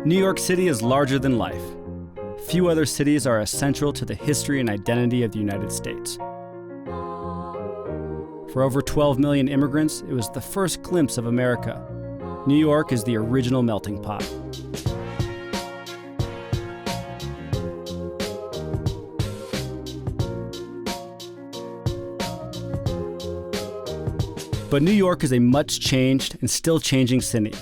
New York City is larger than life. Few other cities are as central to the history and identity of the United States. For over 12 million immigrants, it was the first glimpse of America. New York is the original melting pot. But New York is a much changed and still changing city.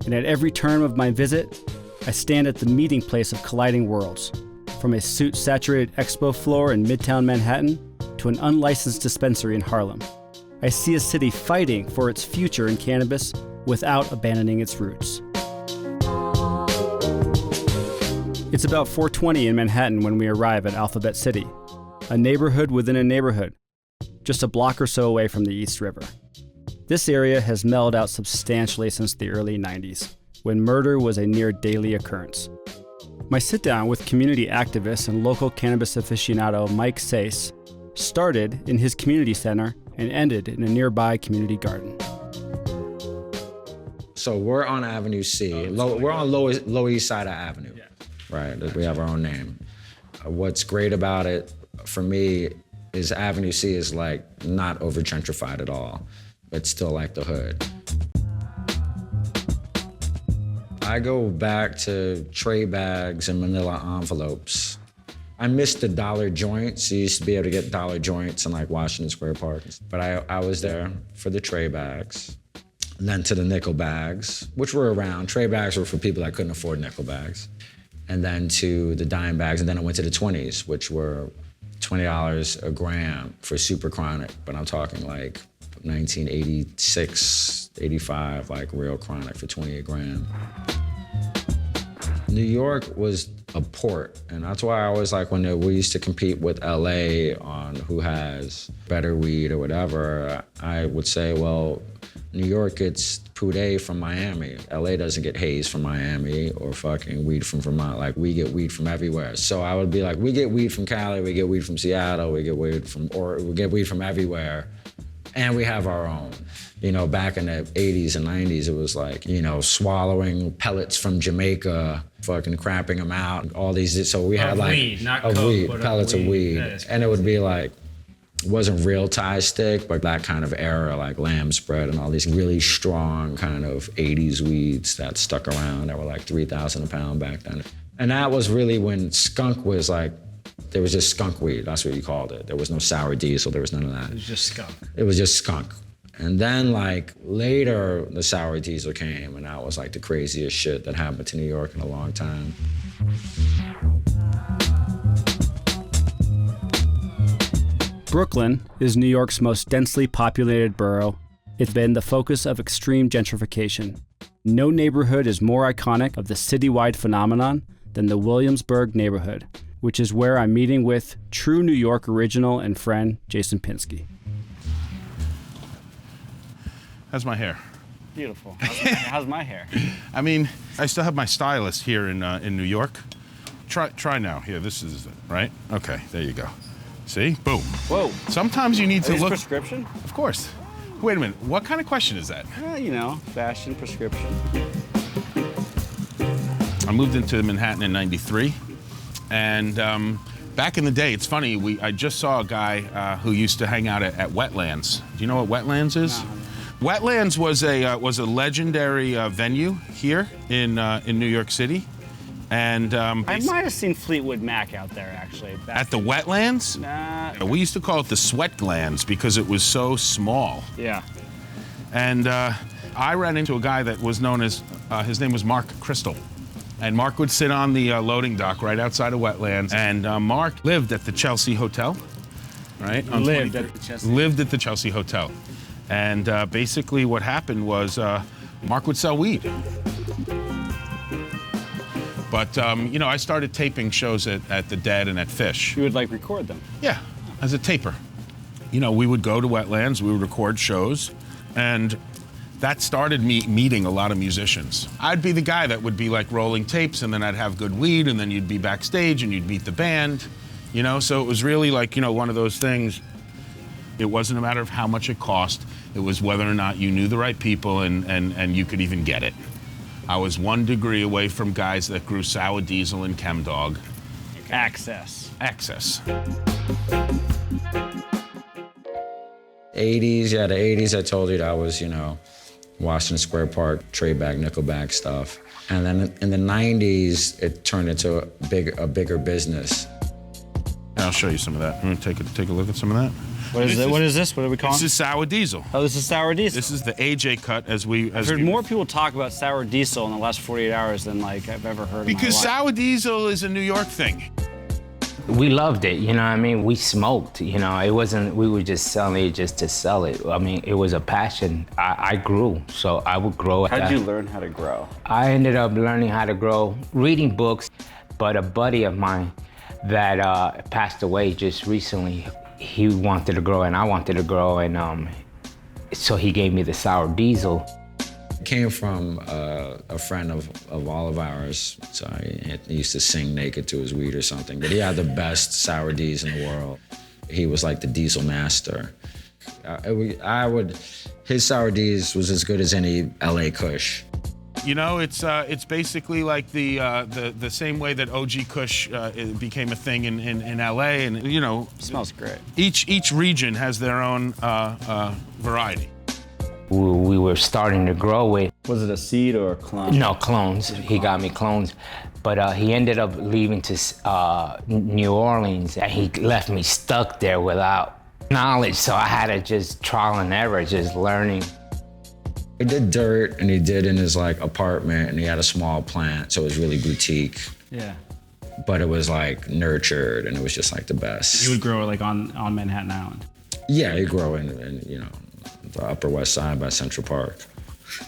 And at every turn of my visit, I stand at the meeting place of colliding worlds. From a soot-saturated expo floor in Midtown Manhattan to an unlicensed dispensary in Harlem. I see a city fighting for its future in cannabis without abandoning its roots. It's about 4:20 in Manhattan when we arrive at Alphabet City, a neighborhood within a neighborhood, just a block or so away from the East River. This area has mellowed out substantially since the early 90s, when murder was a near daily occurrence. My sit-down with community activist and local cannabis aficionado Mike Sace started in his community center and ended in a nearby community garden. So we're on Avenue C. We're on Lower East Side of Avenue, right? We have our own name. What's great about it for me is Avenue C is like not over-gentrified at all. It's still like the hood. I go back to tray bags and manila envelopes. I miss the dollar joints. You used to be able to get dollar joints in like Washington Square Park. But I was there for the tray bags. And then to the nickel bags, which were around. Tray bags were for people that couldn't afford nickel bags. And then to the dime bags. And then I went to the 20s, which were $20 a gram for super chronic. But I'm talking like 1986, 85, like real chronic for 20 a gram. New York was a port, and that's why I always like when we used to compete with LA on who has better weed or whatever, I would say, well, New York gets Poudet from Miami. LA doesn't get haze from Miami or fucking weed from Vermont. Like, we get weed from everywhere. So I would be like, we get weed from Cali, we get weed from Seattle, we get weed from everywhere. And we have our own. You know, back in the 80s and 90s, it was like, you know, swallowing pellets from Jamaica, fucking crapping them out, all these. So we had like weed, not coke, weed, but pellets of weed. And it would be like, it wasn't real Thai stick, but that kind of era, like lamb spread and all these really strong kind of 80s weeds that stuck around that were like 3,000 a pound back then. And that was really when skunk was like, there was just skunk weed, that's what you called it. There was no sour diesel, there was none of that. It was just skunk. It was just skunk. And then like later, the sour diesel came and that was like the craziest shit that happened to New York in a long time. Brooklyn is New York's most densely populated borough. It's been the focus of extreme gentrification. No neighborhood is more iconic of the citywide phenomenon than the Williamsburg neighborhood, which is where I'm meeting with true New York original and friend Jason Pinsky. How's my hair? Beautiful. How's my hair? I mean, I still have my stylist here in New York. Try now. Here, this is it, right? Okay, there you go. See? Boom. Whoa. Sometimes you need to look. Prescription? Of course. Wait a minute. What kind of question is that? You know, fashion prescription. I moved into Manhattan in '93, and back in the day, it's funny. I just saw a guy who used to hang out at Wetlands. Do you know what Wetlands is? No. Wetlands was a legendary venue here in New York City, and I might have seen Fleetwood Mac out there actually. At the Wetlands. Nah. We used to call it the sweat glands because it was so small. Yeah. And I ran into a guy that was known as his name was Mark Crystal. And Mark would sit on the loading dock right outside of Wetlands. And Mark lived at the Chelsea Hotel, right? Lived at the Chelsea Hotel. And basically what happened was Mark would sell weed. But, you know, I started taping shows at the Dead and at Fish. You would, like, record them? Yeah, as a taper. You know, we would go to Wetlands, we would record shows, and that started me meeting a lot of musicians. I'd be the guy that would be like rolling tapes, and then I'd have good weed, and then you'd be backstage and you'd meet the band, you know? So it was really like, you know, one of those things. It wasn't a matter of how much it cost. It was whether or not you knew the right people and you could even get it. I was 1 degree away from guys that grew sour diesel and ChemDog. Access. 80s, yeah, the 80s, I told you that was, Washington Square Park, trade bag, nickel bag stuff. And then in the 90s, it turned into a bigger business. I'll show you some of that. I'm gonna take a look at some of that. What is it? What is this? What are we calling This is sour diesel. Oh, this is sour diesel. This is the AJ cut I've heard more people talk about sour diesel in the last 48 hours than I've ever heard in my Because life. sour diesel is a New York thing. We loved it, you know what I mean? We smoked, it wasn't, we were just selling it just to sell it. I mean, it was a passion. I grew, so I would grow. How did you learn how to grow? I ended up learning how to grow, reading books, but a buddy of mine that passed away just recently, he wanted to grow and I wanted to grow, and so he gave me the sour diesel. Came from a friend of all of ours. So he used to sing naked to his weed or something. But he had the best sour D's in the world. He was like the diesel master. His sour D's was as good as any LA Kush. It's basically like the same way that OG Kush became a thing in LA, and It smells great. Each region has their own variety. We were starting to grow it. Was it a seed or a clone? No, clones. He got me clones. But he ended up leaving to New Orleans, and he left me stuck there without knowledge, so I had to just trial and error, just learning. He did dirt, and he did in his apartment, and he had a small plant, so it was really boutique. Yeah. But it was nurtured, and it was just the best. You would grow it on Manhattan Island? Yeah, he'd grow in the Upper West Side by Central Park.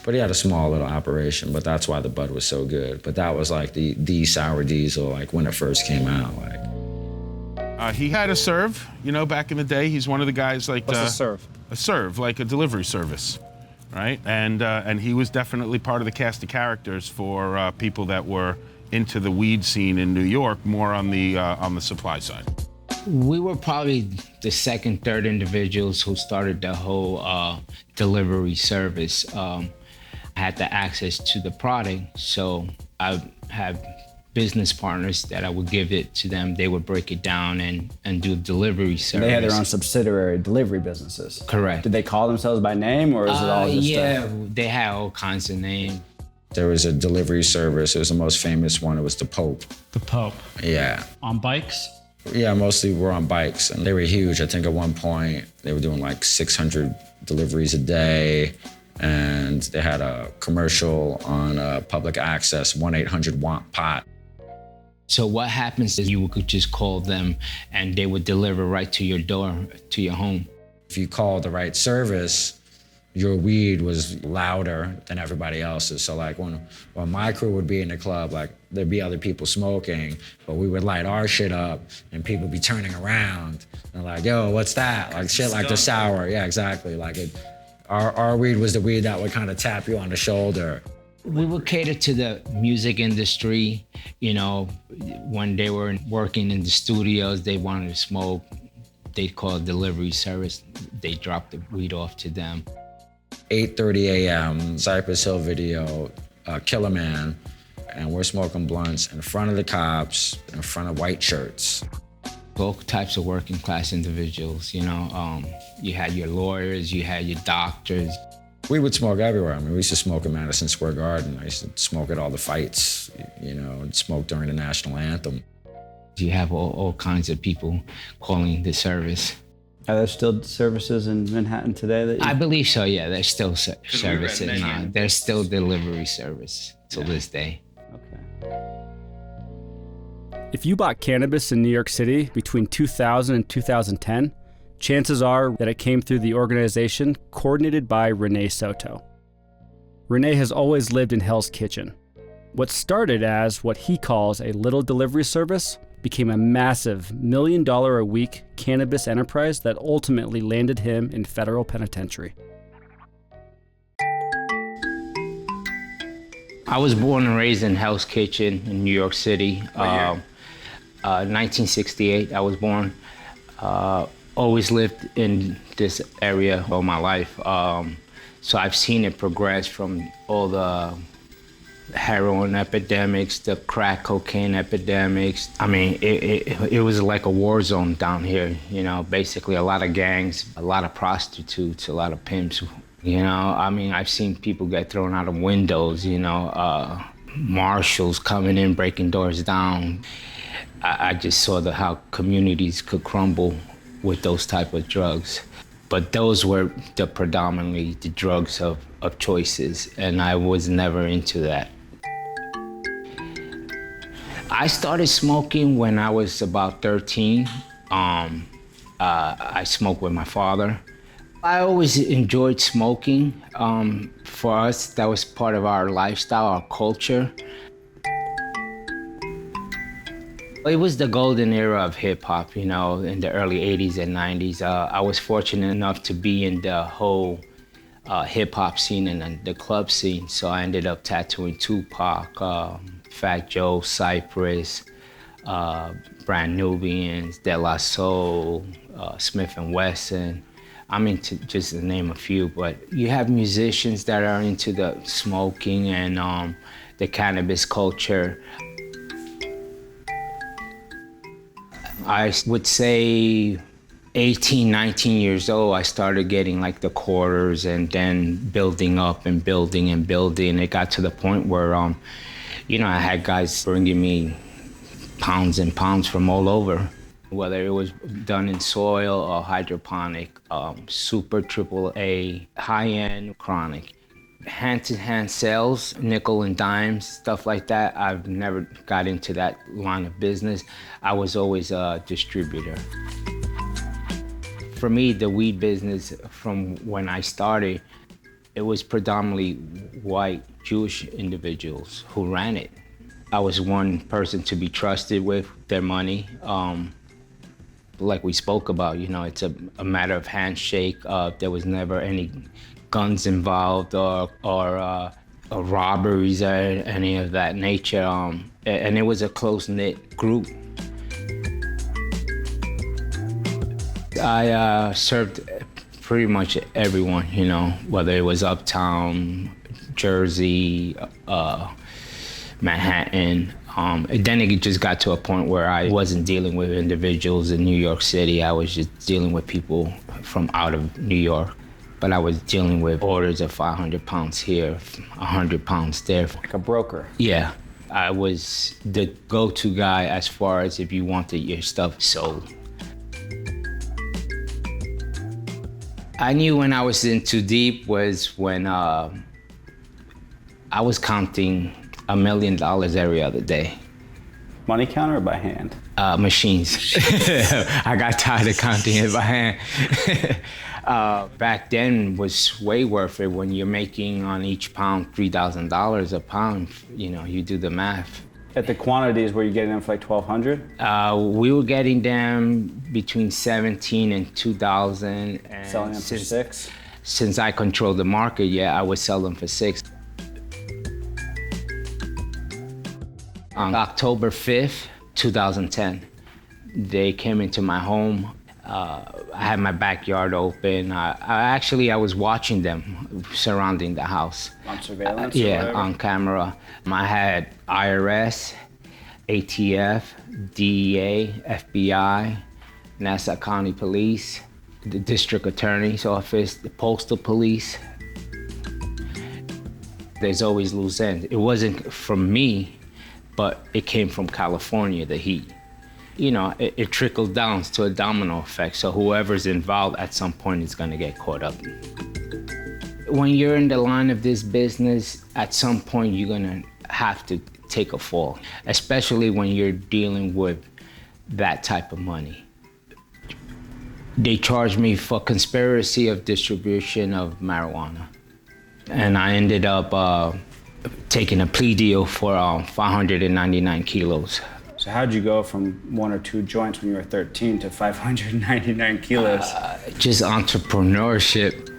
But he had a small little operation, but that's why the bud was so good. But that was the sour diesel, when it first came out. He had a serve, back in the day. He's one of the guys What's a serve? A serve, like a delivery service, right? And he was definitely part of the cast of characters for people that were into the weed scene in New York, more on the supply side. We were probably the second, third individuals who started the whole delivery service. I had the access to the product, so I have business partners that I would give it to them. They would break it down and do delivery service. They had their own subsidiary delivery businesses. Correct. Did they call themselves by name, or is it all just Yeah, they had all kinds of names. There was a delivery service. It was the most famous one. It was the Pope. The Pope. Yeah. On bikes? Yeah, mostly were on bikes, and they were huge. I think at one point they were doing 600 deliveries a day, and they had a commercial on public access, 1-800-WANT-POT. So what happens is you could just call them and they would deliver right to your door, to your home. If you called the right service, your weed was louder than everybody else's. So when my crew would be in the club, there'd be other people smoking, but we would light our shit up and people would be turning around and yo, what's that? Shit like the sour. Yeah, exactly. Our weed was the weed that would kind of tap you on the shoulder. We would cater to the music industry, when they were working in the studios, they wanted to smoke, they'd call delivery service, they dropped the weed off to them. 8:30 a.m., Cypress Hill video, Killer Man, and we're smoking blunts in front of the cops, in front of white shirts. All types of working class individuals, you had your lawyers, you had your doctors. We would smoke everywhere. We used to smoke in Madison Square Garden. I used to smoke at all the fights, and smoke during the national anthem. You have all kinds of people calling the service. Are there still services in Manhattan today? I believe so, yeah. There's still services now. There's still delivery service till this day. Okay. If you bought cannabis in New York City between 2000 and 2010, chances are that it came through the organization coordinated by Renee Soto. Renee has always lived in Hell's Kitchen. What started as what he calls a little delivery service became a massive $1 million a week cannabis enterprise that ultimately landed him in federal penitentiary. I was born and raised in Hell's Kitchen in New York City. 1968, I was born. Always lived in this area all my life. So I've seen it progress from all the heroin epidemics, the crack cocaine epidemics. I mean, it was like a war zone down here, you know, basically a lot of gangs, a lot of prostitutes, a lot of pimps, you know. I mean, I've seen people get thrown out of windows, you know, marshals coming in, breaking doors down. I just saw how communities could crumble with those type of drugs. But those were predominantly the drugs of choices, and I was never into that. I started smoking when I was about 13. I smoked with my father. I always enjoyed smoking. For us, that was part of our lifestyle, our culture. It was the golden era of hip hop, you know, in the early 80s and 90s. I was fortunate enough to be in the whole hip hop scene and the club scene. So I ended up tattooing Tupac, Fat Joe, Cypress, Brand Nubians, De La Soul, Smith and Wesson. I'm into just to name a few, but you have musicians that are into the smoking and the cannabis culture. I would say 18, 19 years old, I started getting like the quarters and then building up and building and building. It got to the point where, you know, I had guys bringing me pounds and pounds from all over, whether it was done in soil or hydroponic, super AAA, high-end chronic. Hand-to-hand sales, nickel and dimes, stuff like that. I've never got into that line of business. I was always a distributor. For me, the weed business from when I started, it was predominantly white Jewish individuals who ran it. I was one person to be trusted with their money. Like we spoke about, you know, it's a matter of handshake. There was never any guns involved or robberies or any of that nature. And it was a close-knit group. I served pretty much everyone, you know, whether it was Uptown, Jersey, Manhattan. Then it just got to a point where I wasn't dealing with individuals in New York City. I was just dealing with people from out of New York. But I was dealing with orders of 500 pounds here, 100 pounds there. Like a broker. Yeah. I was the go-to guy as far as if you wanted your stuff sold. I knew when I was in too deep was when I was counting $1 million every other day. Money counter or by hand? Machines. I got tired of counting it by hand. Back then was way worth it when you're making on each pound $3,000 a pound. You know, you do the math. At the quantities, were you getting them for like 1,200? We were getting them between 17 and 2,000. And selling them for $6? Since I controlled the market, yeah, I would sell them for $6. On October 5th, 2010, they came into my home. I had my backyard open. I was watching them surrounding the house. On surveillance? Yeah, on camera. I had IRS, ATF, DEA, FBI, Nassau County Police, the District Attorney's Office, the Postal Police. There's always loose ends. It wasn't from me, but it came from California, the heat. You know, it trickles down to a domino effect, so whoever's involved at some point is gonna get caught up. When you're in the line of this business, at some point you're gonna have to take a fall, especially when you're dealing with that type of money. They charged me for conspiracy of distribution of marijuana. And I ended up taking a plea deal for 599 kilos. So how'd you go from 1 or 2 joints when you were 13 to 599 kilos? Just entrepreneurship.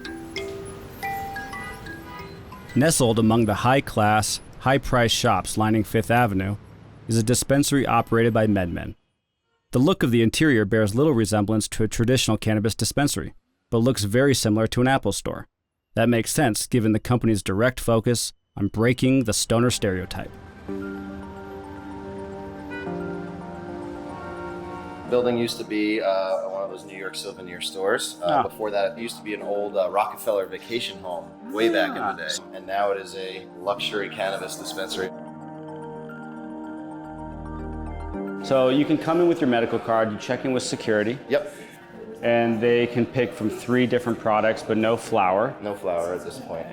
Nestled among the high-class, high-priced shops lining Fifth Avenue is a dispensary operated by MedMen. The look of the interior bears little resemblance to a traditional cannabis dispensary, but looks very similar to an Apple store. That makes sense given the company's direct focus I'm breaking the stoner stereotype. Building used to be one of those New York souvenir stores. Before that, it used to be an old Rockefeller vacation home way back in the day. And now it is a luxury cannabis dispensary. So you can come in with your medical card, you check in with security. Yep. And they can pick from 3 different products, but no flower. No flower at this point.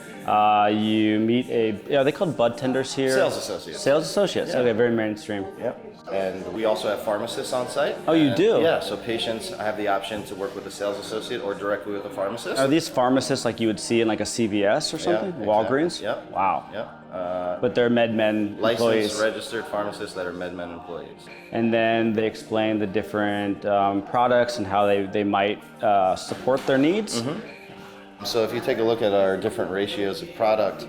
You meet are they called bud tenders here? Sales associates. Sales associates, Yeah. Okay, very mainstream. Yep. And we also have pharmacists on site. Oh, you do? Yeah, so patients have the option to work with a sales associate or directly with a pharmacist. Are these pharmacists like you would see in like a CVS or something? Exactly. Walgreens? Yep. Wow. Yep. But they're MedMen Licensed, employees. registered pharmacists that are MedMen employees. And then they explain the different products and how they might support their needs. Mm-hmm. So if you take a look at our different ratios of product,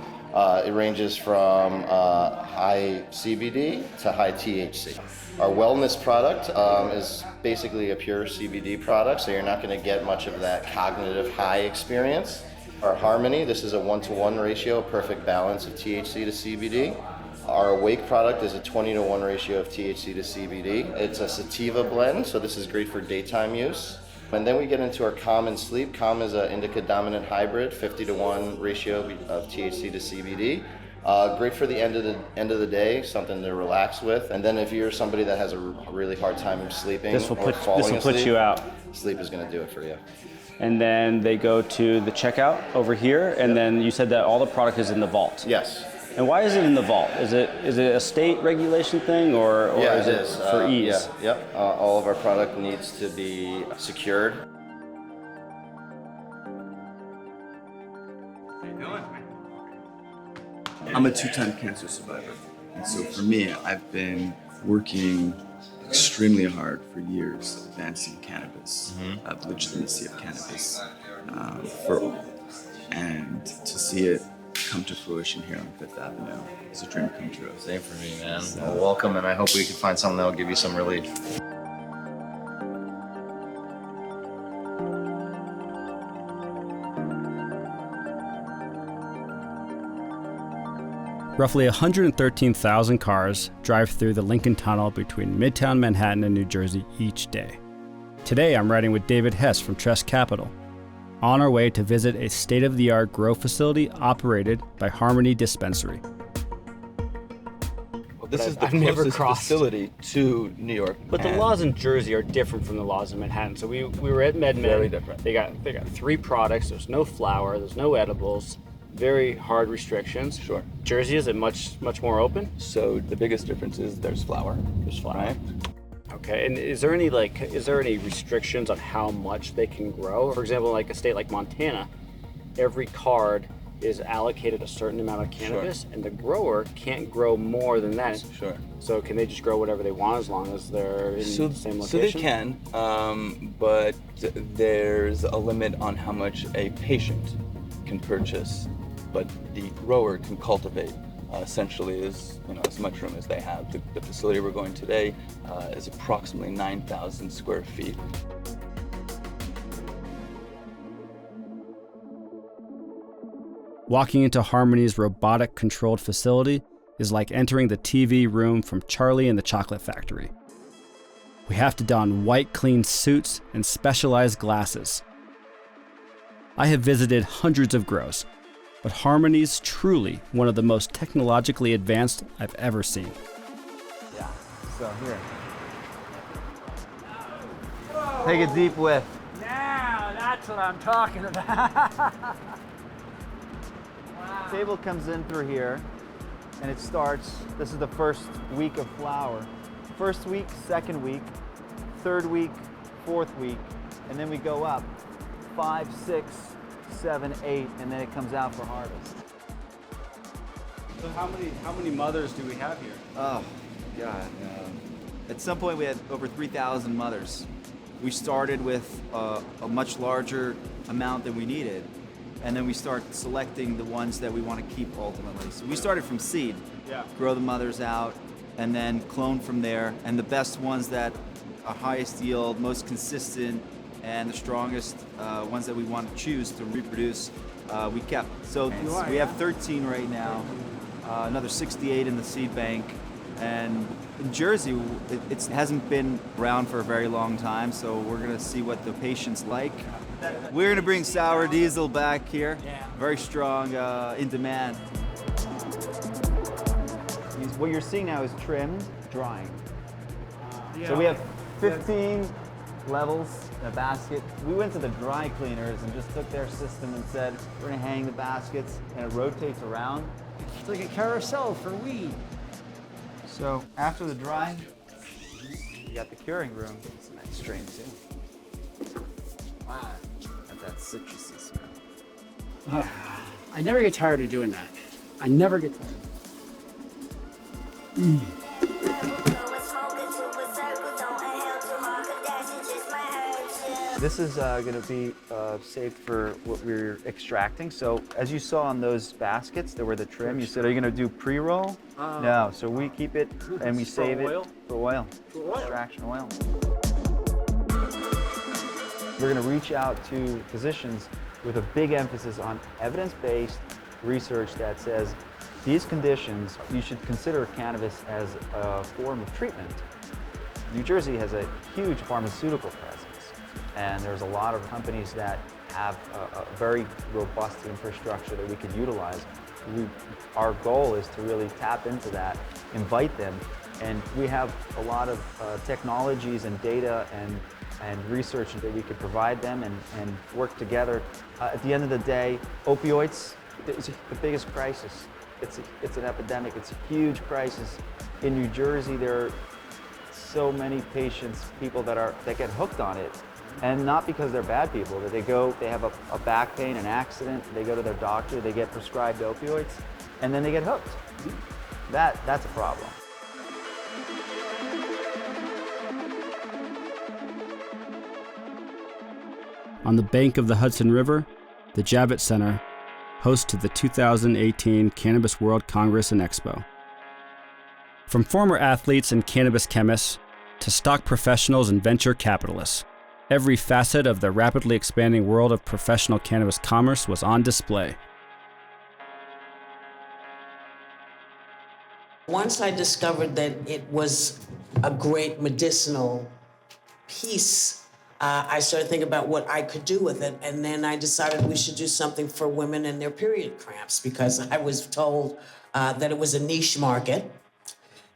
it ranges from high CBD to high THC. Our wellness product is basically a pure CBD product, so you're not going to get much of that cognitive high experience. Our Harmony, this is a 1-to-1 ratio, perfect balance of THC to CBD. Our Awake product is a 20-to-1 ratio of THC to CBD. It's a sativa blend, so this is great for daytime use. And then we get into our Calm and Sleep. Calm is an indica dominant hybrid, 50-to-1 ratio of THC to CBD. Great for the end of the day, something to relax with. And then if you're somebody that has a really hard time sleeping This will or falling put asleep, you out. sleep is going to do it for you. And then they go to the checkout over here, and then you said that all the product is in the vault. Yes. And why is it in the vault? Is it a state regulation thing, or Yeah, is it it is. for ease? Yeah, yep. All of our product needs to be secured. I'm a 2-time cancer survivor. And so for me, I've been working extremely hard for years advancing cannabis, the legitimacy of cannabis, and to see it come to fruition here on Fifth Avenue is a dream come true. Same for me, man. Well, welcome, and I hope we can find something that'll give you some relief. Roughly 113,000 cars drive through the Lincoln Tunnel between Midtown Manhattan and New Jersey each day. Today I'm riding with David Hess from Tress Capital, on our way to visit a state-of-the-art grow facility operated by Harmony Dispensary. This is the I've never closest crossed. facility to New York. But the laws in Jersey are different from the laws in Manhattan. So we were at MedMen. Very different. They got 3 products. There's no flour. There's no edibles. Very hard restrictions. Sure. Jersey, is it much more open? So the biggest difference is there's flour. There's flour. Right? Okay. And is there any restrictions on how much they can grow? For example, like a state like Montana, every card is allocated a certain amount of cannabis, and the grower can't grow more than that. Sure. So can they just grow whatever they want as long as they're in the same location? So they can, but there's a limit on how much a patient can purchase, but the grower can cultivate essentially as much room as they have. The facility we're going today is approximately 9,000 square feet. Walking into Harmony's robotic-controlled facility is like entering the TV room from Charlie and the Chocolate Factory. We have to don white, clean suits and specialized glasses. I have visited hundreds of grows, but Harmony's truly one of the most technologically advanced I've ever seen. Yeah, so here. Take a deep whiff. Now, that's what I'm talking about. Table comes in through here, and it starts, this is the first week of flower. First week, second week, third week, fourth week, and then we go up 5, 6, 7, 8, and then it comes out for harvest. So how many mothers do we have here? Oh, God. At some point, we had over 3,000 mothers. We started with a much larger amount than we needed, and then we start selecting the ones that we want to keep ultimately. So we started from seed, grow the mothers out, and then clone from there, and the best ones that are highest yield, most consistent, and the strongest ones that we want to choose to reproduce, we kept. So we have 13 right now. another 68 in the seed bank. And in Jersey, it hasn't been around for a very long time, so we're going to see what the patients like. We're going to bring sour diesel back here, very strong, in demand. What you're seeing now is trimmed, drying. So we have 15 levels in a basket. We went to the dry cleaners and just took their system and said, we're going to hang the baskets, and it rotates around. It's like a carousel for weed. So after the drying, you got the curing room. It's a nice strain too. Wow. Got that citrusy smell. I never get tired of doing that. I never get tired. This is going to be saved for what we're extracting. So as you saw on those baskets, there were the trim. You said, are you going to do pre-roll? No, so we keep it and we save it for oil, extraction oil. We're going to reach out to physicians with a big emphasis on evidence-based research that says these conditions, you should consider cannabis as a form of treatment. New Jersey has a huge pharmaceutical presence, and there's a lot of companies that have a very robust infrastructure that we could utilize. Our goal is to really tap into that, invite them, and we have a lot of technologies and data and research that we could provide them and work together. At the end of the day, opioids is the biggest crisis. It's an epidemic. It's a huge crisis. In New Jersey, there are so many patients, people that get hooked on it, and not because they're bad people, but they have a back pain, an accident, they go to their doctor, they get prescribed opioids, and then they get hooked. That's a problem. On the bank of the Hudson River, the Javits Center hosted the 2018 Cannabis World Congress and Expo. From former athletes and cannabis chemists to stock professionals and venture capitalists, every facet of the rapidly expanding world of professional cannabis commerce was on display. Once I discovered that it was a great medicinal piece, I started thinking about what I could do with it, and then I decided we should do something for women and their period cramps, because I was told that it was a niche market,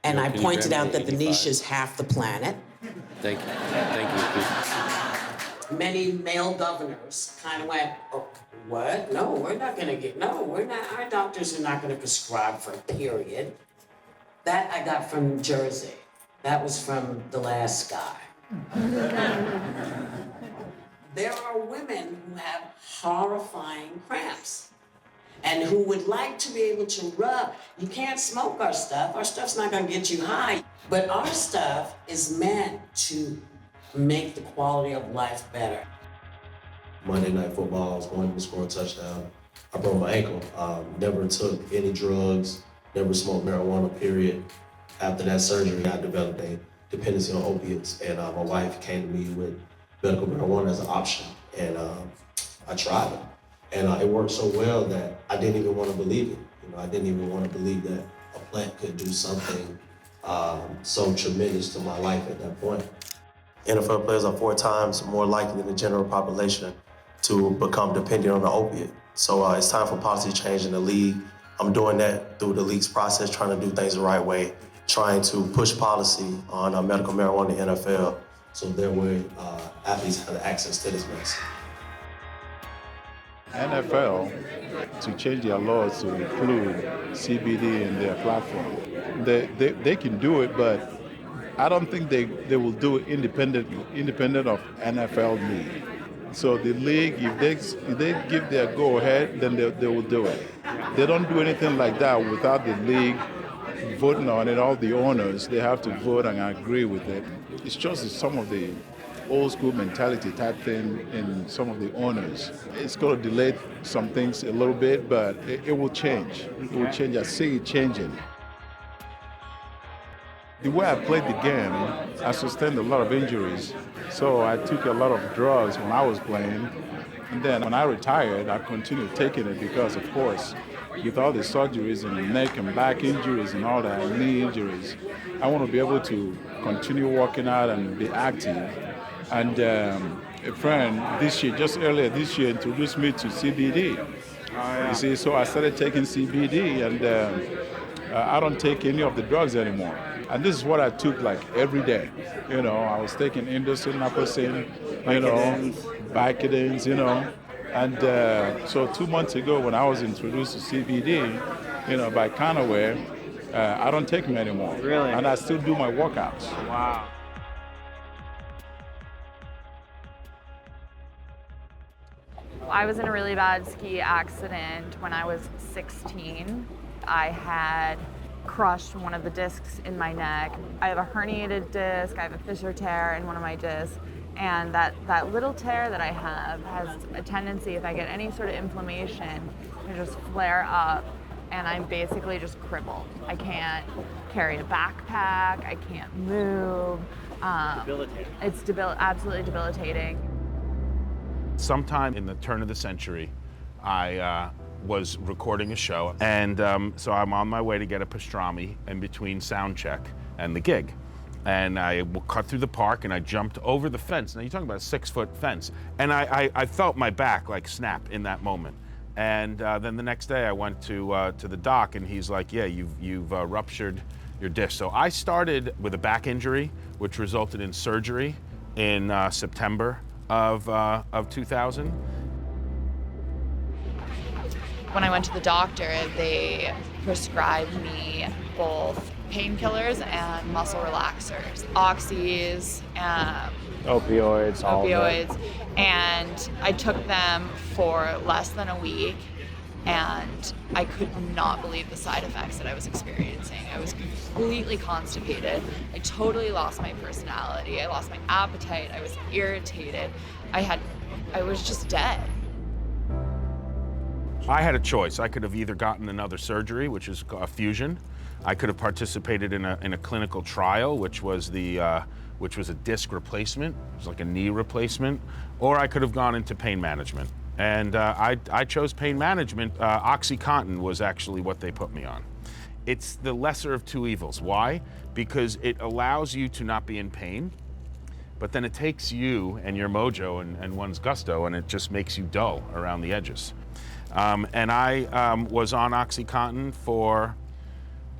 and I pointed out that the niche is half the planet. Thank you. Many male governors kind of went, oh, what? No, we're not gonna get, no, we're not, our doctors are not gonna prescribe for a period. That I got from New Jersey. That was from the last guy. There are women who have horrifying cramps and who would like to be able to rub. You can't smoke our stuff. Our stuff's not gonna get you high. But our stuff is meant to make the quality of life better. Monday Night Football, I was going to score a touchdown. I broke my ankle. Never took any drugs, never smoked marijuana, period. After that surgery, I developed a dependency on opiates, and my wife came to me with medical marijuana as an option, and I tried it. And it worked so well that I didn't even want to believe it. I didn't even want to believe that a plant could do something so tremendous to my life at that point. NFL players are 4 times more likely than the general population to become dependent on the opiate. So it's time for policy change in the league. I'm doing that through the league's process, trying to do things the right way, trying to push policy on medical marijuana in the NFL so that way athletes have access to this medicine. NFL to change their laws to include CBD in their platform. They can do it, but I don't think they will do it independent of NFL league. So the league, if they give their go-ahead, then they will do it. They don't do anything like that without the league voting on it. All the owners, they have to vote and agree with it. It's just some of the old school mentality type thing in some of the owners. It's going to delay some things a little bit, but it will change. It will change. I see it changing. The way I played the game, I sustained a lot of injuries. So I took a lot of drugs when I was playing. And then when I retired, I continued taking it because, of course, with all the surgeries and the neck and back injuries and all that, knee injuries. I want to be able to continue working out and be active. And a friend just earlier this year, introduced me to CBD. You see, so I started taking CBD, and I don't take any of the drugs anymore. And this is what I took like every day. You know, I was taking Indocin, Naproxen, Vicodins, And so 2 months ago, when I was introduced to CBD, by Canaware, I don't take them anymore. Really? And I still do my workouts. Wow. I was in a really bad ski accident when I was 16. I had crushed one of the discs in my neck. I have a herniated disc, I have a fissure tear in one of my discs, and that little tear that I have has a tendency, if I get any sort of inflammation, to just flare up, and I'm basically just crippled. I can't carry a backpack, I can't move. Debilitating. It's absolutely debilitating. Sometime in the turn of the century, I was recording a show, and so I'm on my way to get a pastrami in between sound check and the gig. And I cut through the park, and I jumped over the fence. Now you're talking about a 6-foot fence. And I felt my back like snap in that moment. And then the next day I went to the doc, and he's like, yeah, you've ruptured your disc. So I started with a back injury, which resulted in surgery in September of 2000. When I went to the doctor, they prescribed me both painkillers and muscle relaxers, oxys, Opioids, all of opioids, and I took them for less than a week, and I could not believe the side effects that I was experiencing. I was completely constipated. I totally lost my personality. I lost my appetite. I was irritated. I was just dead. I had a choice. I could have either gotten another surgery, which is a fusion. I could have participated in a clinical trial, which was a disc replacement. It was like a knee replacement. Or I could have gone into pain management. And I chose pain management. OxyContin was actually what they put me on. It's the lesser of two evils. Why? Because it allows you to not be in pain, but then it takes you and your mojo and one's gusto, and it just makes you dull around the edges. And I was on OxyContin for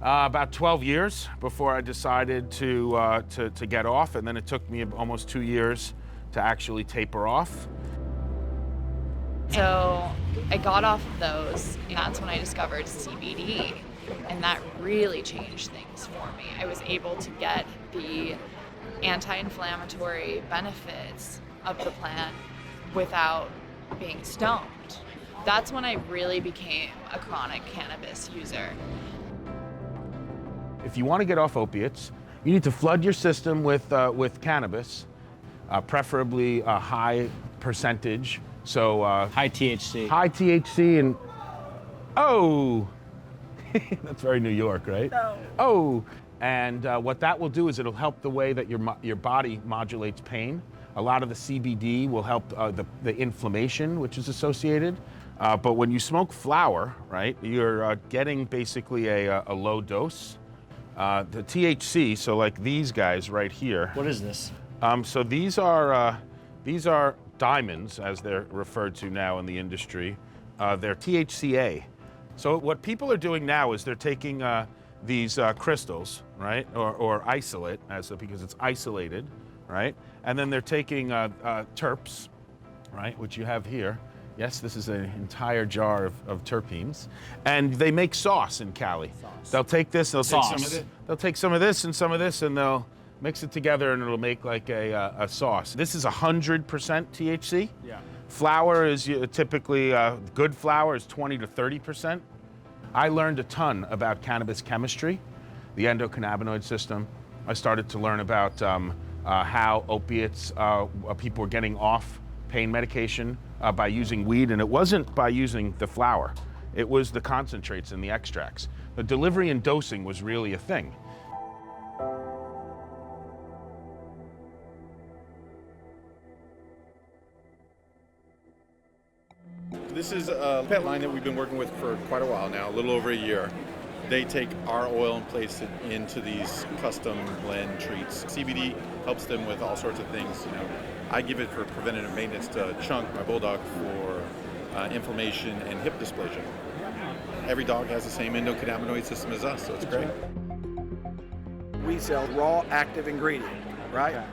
about 12 years before I decided to get off, and then it took me almost 2 years to actually taper off. So I got off of those, and that's when I discovered CBD, and that really changed things for me. I was able to get the anti-inflammatory benefits of the plant without being stoned. That's when I really became a chronic cannabis user. If you want to get off opiates, you need to flood your system with cannabis, preferably a high percentage. So High THC. high THC and that's very New York, right? No. And what that will do is it'll help the way that your body modulates pain. A lot of the CBD will help the inflammation, which is associated. But when you smoke flower, right, you're getting basically a low dose. The THC, so like these guys right here. What is this? So these are diamonds, as they're referred to now in the industry. They're THCA. So what people are doing now is they're taking these crystals, right, or isolate, because it's isolated, right, and then they're taking terps, right, which you have here. Yes, this is an entire jar of terpenes, and they make sauce in Cali. They'll take this, they'll take some of this, and they'll mix it together, and it'll make like a sauce. This is 100% THC. Yeah. Flour is typically, good flour is 20 to 30%. I learned a ton about cannabis chemistry, the endocannabinoid system. I started to learn about how opiates, people were getting off pain medication by using weed, and it wasn't by using the flower. It was the concentrates and the extracts. The delivery and dosing was really a thing. This is a pet line that we've been working with for quite a while now, a little over a year. They take our oil and place it into these custom blend treats. CBD helps them with all sorts of things. You know, I give it for preventative maintenance to Chunk, my bulldog, for inflammation and hip dysplasia. Every dog has the same endocannabinoid system as us, so it's great. We sell raw active ingredient, right? Okay.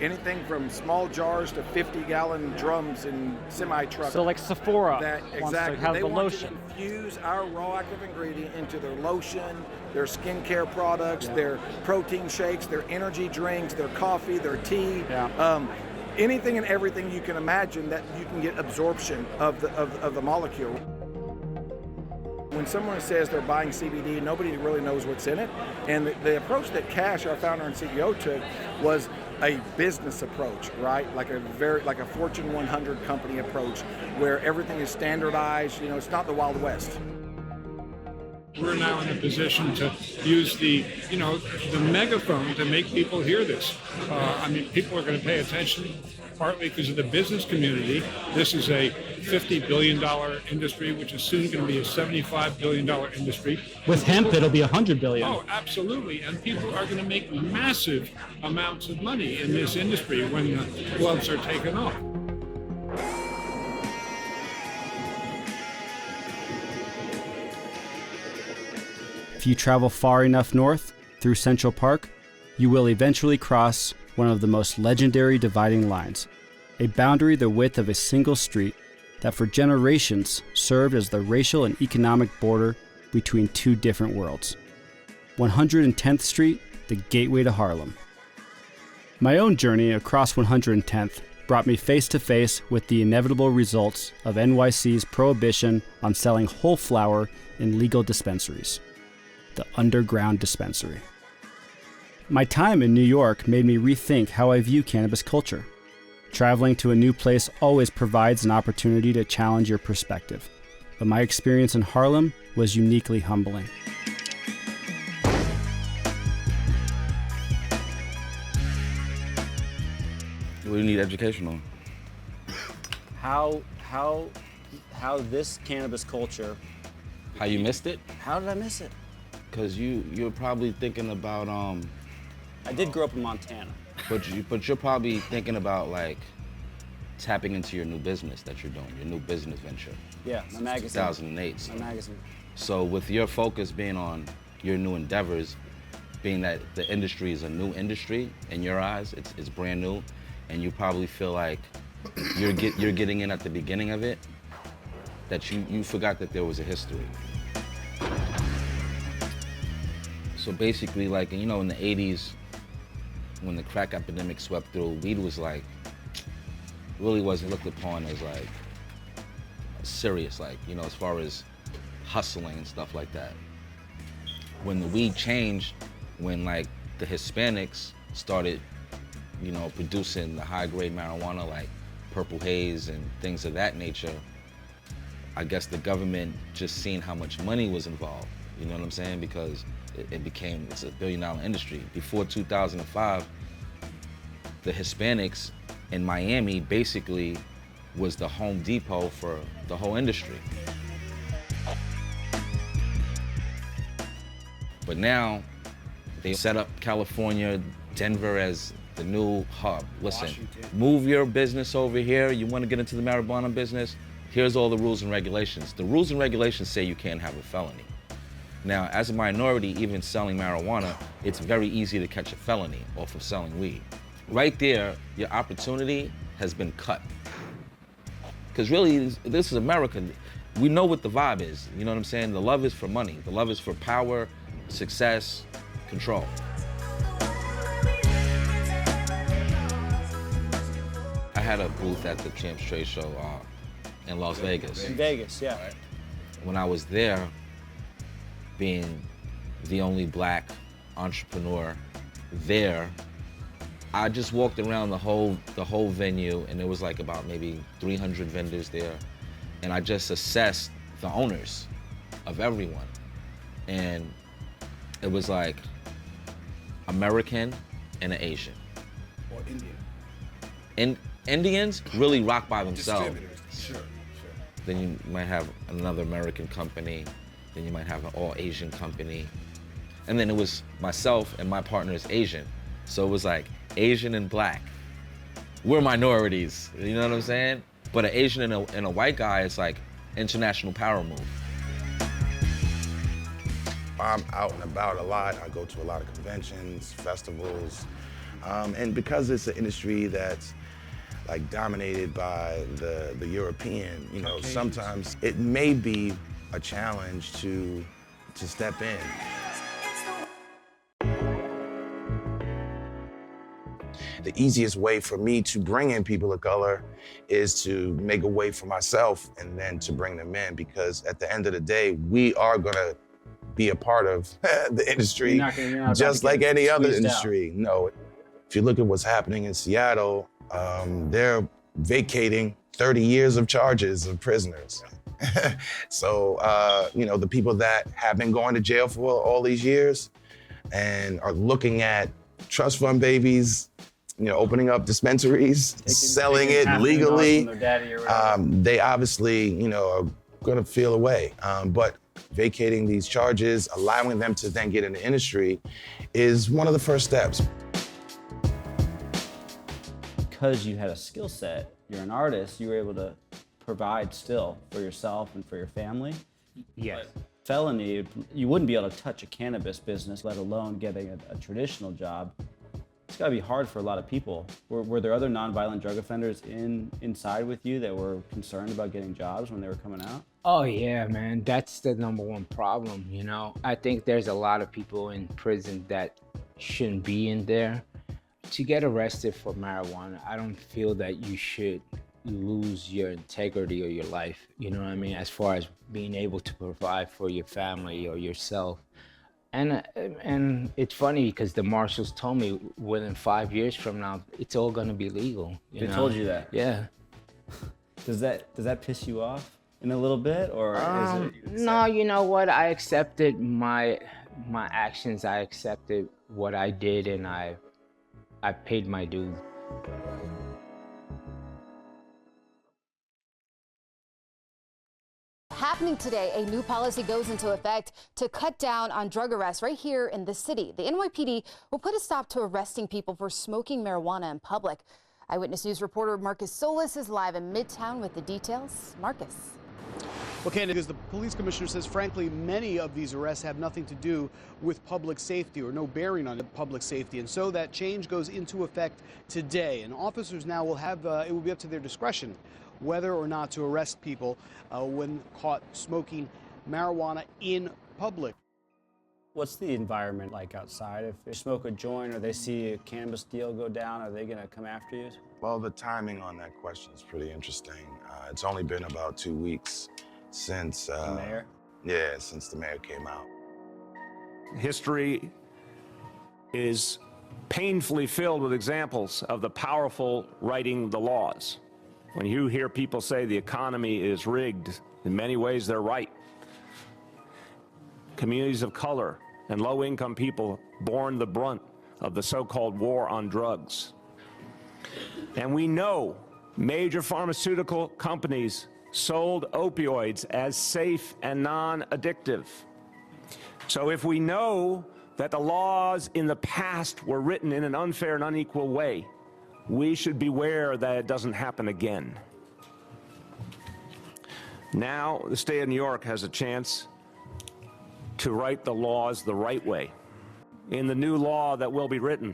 Anything from small jars to 50-gallon drums and semi-trucks. So like Sephora Exactly. wants to have they the want lotion. to infuse our raw active ingredient into their lotion, their skincare products, their protein shakes, their energy drinks, their coffee, their tea. Anything and everything you can imagine that you can get absorption of the molecule. When someone says they're buying CBD, nobody really knows what's in it. And the approach that Cash, our founder and CEO, took was a business approach, right? Like a Fortune 100 company approach, where everything is standardized. You know, it's not the Wild West. We're now in a position to use the megaphone to make people hear this. People are going to pay attention, partly because of the business community. This is a $50 billion industry, which is soon going to be a $75 billion industry. With hemp, it'll be $100 billion. Oh, absolutely. And people are going to make massive amounts of money in this industry when the gloves are taken off. If you travel far enough north through Central Park, you will eventually cross one of the most legendary dividing lines, a boundary the width of a single street that for generations served as the racial and economic border between two different worlds. 110th Street, the gateway to Harlem. My own journey across 110th brought me face to face with the inevitable results of NYC's prohibition on selling whole flower in legal dispensaries. The underground dispensary. My time in New York made me rethink how I view cannabis culture. Traveling to a new place always provides an opportunity to challenge your perspective, but my experience in Harlem was uniquely humbling. What do you need education on? How this cannabis culture... How you missed it? How did I miss it? Because you're probably thinking about I did grow up in Montana. But you're probably thinking about like tapping into your new business that you're doing, your new business venture. Yeah, my magazine. 2008. My magazine. So with your focus being on your new endeavors, being that the industry is a new industry in your eyes, it's brand new, and you probably feel like you're getting in at the beginning of it, that you forgot that there was a history. So basically, like, in the 80s, when the crack epidemic swept through, weed was like, really wasn't looked upon as like serious, like, as far as hustling and stuff like that. When the weed changed, when like the Hispanics started, producing the high-grade marijuana like Purple Haze and things of that nature, I guess the government just seen how much money was involved, you know what I'm saying? Because it's a billion-dollar industry. Before 2005, the Hispanics in Miami basically was the Home Depot for the whole industry. But now, they set up California, Denver as the new hub. Listen, Washington. Move your business over here. You want to get into the marijuana business? Here's all the rules and regulations. The rules and regulations say you can't have a felony. Now, as a minority, even selling marijuana, it's very easy to catch a felony off of selling weed. Right there, your opportunity has been cut. Because really, this is America. We know what the vibe is, you know what I'm saying? The love is for money. The love is for power, success, control. I had a booth at the Champs Trade Show in Las Vegas. In Vegas, yeah. Right? When I was there, being the only black entrepreneur there, I just walked around the whole venue, and there was like about maybe 300 vendors there, and I just assessed the owners of everyone, and it was like American and an Asian. Or Indian. And Indians really rock by themselves. Distributors, sure. then you might have another American company, then you might have an all Asian company. And then it was myself and my partner is Asian. So it was like Asian and black. We're minorities, you know what I'm saying? But an Asian and a white guy is like international power move. I'm out and about a lot. I go to a lot of conventions, festivals. And because it's an industry that's like dominated by the European, you know, sometimes it may be a challenge to step in. The easiest way for me to bring in people of color is to make a way for myself and then to bring them in, because at the end of the day, we are gonna be a part of the industry, you're not just like any other squeezed out. industry. No, if you look at what's happening in Seattle, they're vacating 30 years of charges of prisoners. So, you know, the people that have been going to jail for all these years and are looking at trust fund babies, you know, opening up dispensaries, selling it legally, they obviously, you know, are gonna feel away. But vacating these charges, allowing them to then get in the industry is one of the first steps. Because you had a skill set, you're an artist, you were able to provide still for yourself and for your family. Yes. But felony, you wouldn't be able to touch a cannabis business, let alone getting a traditional job. It's gotta be hard for a lot of people. Were there other nonviolent drug offenders inside with you that were concerned about getting jobs when they were coming out? Oh yeah, man, that's the number one problem, you know? I think there's a lot of people in prison that shouldn't be in there. To get arrested for marijuana, I don't feel that you should lose your integrity or your life, you know what I mean? As far as being able to provide for your family or yourself. And it's funny because the marshals told me within 5 years from now, it's all gonna be legal. They told you that? Yeah. Does that piss you off in a little bit, or is it? No, you know what? I accepted my actions. I accepted what I did, and I paid my dues. Happening today, a new policy goes into effect to cut down on drug arrests right here in the city. The NYPD will put a stop to arresting people for smoking marijuana in public. Eyewitness News reporter Marcus Solis is live in Midtown with the details. Marcus. Well, Candace, because the police commissioner says, frankly, many of these arrests have nothing to do with public safety or no bearing on public safety. And so that change goes into effect today. And officers now will have, it will be up to their discretion whether or not to arrest people when caught smoking marijuana in public. What's the environment like outside? If they smoke a joint or they see a cannabis deal go down, are they gonna come after you? Well, the timing on that question is pretty interesting. It's only been about 2 weeks since the mayor? Yeah, since the mayor came out. History is painfully filled with examples of the powerful writing the laws. When you hear people say the economy is rigged, in many ways they're right. Communities of color and low-income people borne the brunt of the so-called war on drugs. And we know major pharmaceutical companies sold opioids as safe and non-addictive. So if we know that the laws in the past were written in an unfair and unequal way, we should beware that it doesn't happen again. Now, the state of New York has a chance to write the laws the right way. In the new law that will be written,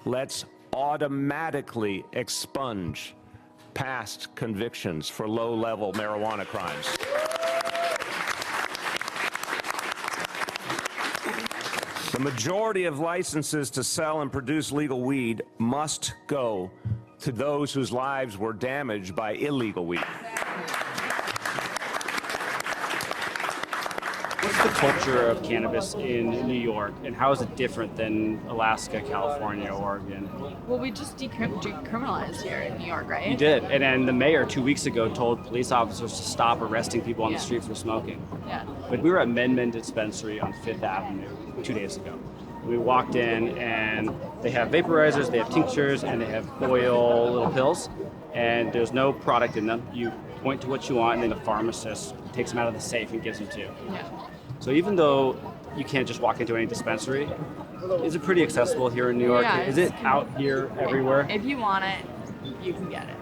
let's automatically expunge past convictions for low-level marijuana crimes. The majority of licenses to sell and produce legal weed must go to those whose lives were damaged by illegal weed. What's the culture of cannabis in New York, and how is it different than Alaska, California, Oregon? Well, we just decriminalized here in New York, right? You did, and then the mayor 2 weeks ago told police officers to stop arresting people on the street for smoking. Yeah. But we were at Menman Dispensary on 5th Avenue 2 days ago. We walked in, and they have vaporizers, they have tinctures, and they have oil little pills. and there's no product in them. You point to what you want, and then the pharmacist takes them out of the safe and gives them to you. Yeah. So even though you can't just walk into any dispensary, is it pretty accessible here in New York? Yeah, Is it out here everywhere? If you want it, you can get it.